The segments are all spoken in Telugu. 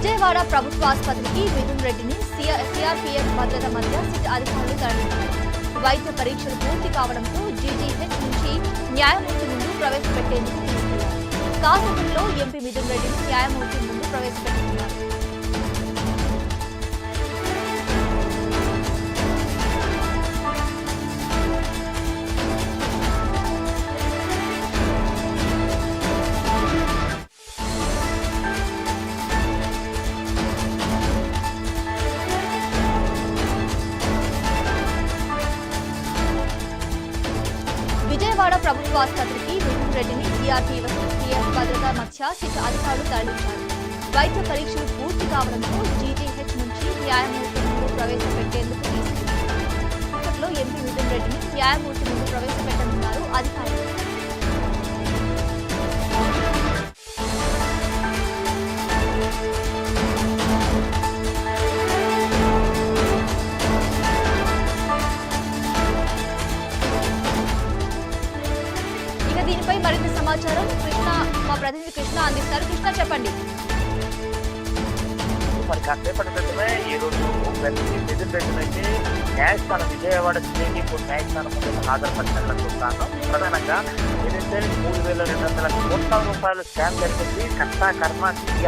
విజయవాడ ప్రభుత్వ ఆసుపత్రికి మిథున్ రెడ్డిని సిఆర్పీఎఫ్ భద్రత మధ్య సిట్ అధికారులు తరలించారు. వైద్య పరీక్షలు పూర్తి కావడంతో జీజీహెచ్ నుంచి న్యాయమూర్తి ముందు ప్రవేశపెట్టేందుకు తీసుకెళ్లారు. కాసేపట్లో ఎంపీ మిథున్ రెడ్డిని న్యాయమూర్తి ముందు ప్రవేశపెట్టుకున్నారు. విజయవాడ ప్రభుత్వ ఆసుపత్రికి మిథున్ రెడ్డిని సిఆర్పీఎఫ్ భద్రత మధ్య సిట్ అధికారులు తరలించారు. వైద్య పరీక్షలు పూర్తి కావడంతో జీజీహెచ్ నుంచి న్యాయమూర్తి ముందు ప్రవేశపెట్టేందుకు తీసుకెళ్లారు. ఎంపీ మిథున్ రెడ్డిని న్యాయమూర్తి ముందు ప్రవేశపెట్టనున్నారు అధికారులు. దీనిపై మరింత సమాచారం మా ప్రతినిధి కృష్ణ అందిస్తారు. కృష్ణ, చెప్పండి. మరి కాసేపటి క్రితమే ఈ రోజు మిథున్ రెడ్డి అయితే న్యాయస్థానం విజయవాడ సిటీ కోర్టు న్యాయస్థానం ముందు హాజరుపరిచినట్లు చూస్తాను. ప్రధానంగా ఏదైతే 3,200 కోట్ల రూపాయల స్కామ్ జరిగింది కర్త కర్మ క్రియ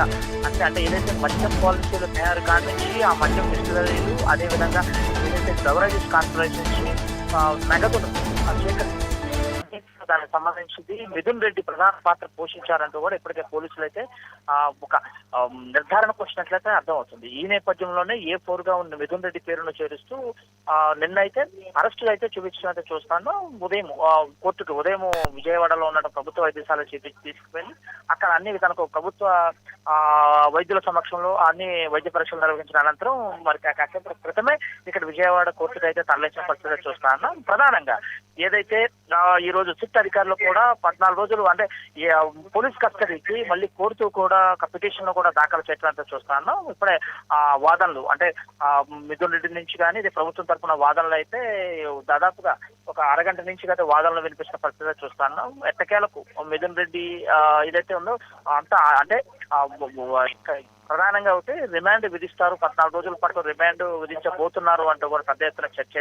అంటే ఏదైతే మద్యం పాలసీలు తయారు కాడి నుంచి ఆ మద్యం డిస్టిలరీలు, అదేవిధంగా ఏదైతే బెవరేజెస్ కార్పొరేషన్ నుంచి నగదును దానికి సంబంధించి మిథున్ రెడ్డి ప్రధాన పాత్ర పోషించారంటూ కూడా ఇప్పటికే పోలీసులు అయితే ఒక నిర్ధారణకు వచ్చినట్లయితే అర్థమవుతుంది. ఈ నేపథ్యంలోనే ఏ4గా ఉన్న మిథున్ రెడ్డి పేరును చేరుస్తూ నిన్నైతే అరెస్టులు అయితే చూపించినట్టు చూస్తాను. కోర్టుకు ఉదయం విజయవాడలో ఉన్న ప్రభుత్వ వైద్యశాల తీసుకువెళ్ళి అక్కడ అన్ని తనకు ప్రభుత్వ వైద్యుల సమక్షంలో అన్ని వైద్య పరీక్షలు నిర్వహించిన అనంతరం మరి కాసేపటి క్రితమే ఇక్కడ విజయవాడ కోర్టుకు అయితే తరలించిన పరిస్థితి చూస్తాను. ప్రధానంగా ఏదైతే ఈ రోజు సిట్ అధికారులు కూడా 14 రోజులు అంటే పోలీస్ కస్టడీకి మళ్ళీ కోర్టు కూడా పిటిషన్ కూడా దాఖలు చేయడానికి చూస్తాను. ఇప్పుడే వాదనలు అంటే మిథున్ రెడ్డి నుంచి కానీ ఇది ప్రభుత్వం తరఫున వాదనలు అయితే దాదాపుగా ఒక అరగంట నుంచి అయితే వాదనలు వినిపిస్తున్న పరిస్థితి చూస్తాను. ఎట్టకేలకు మిథున్ రెడ్డి ఏదైతే ఉందో అంతా అంటే ప్రధానంగా అయితే రిమాండ్ విధిస్తారు, 14 రోజుల పాటు రిమాండ్ విధించబోతున్నారు అంటూ కూడా పెద్ద ఎత్తున చర్చ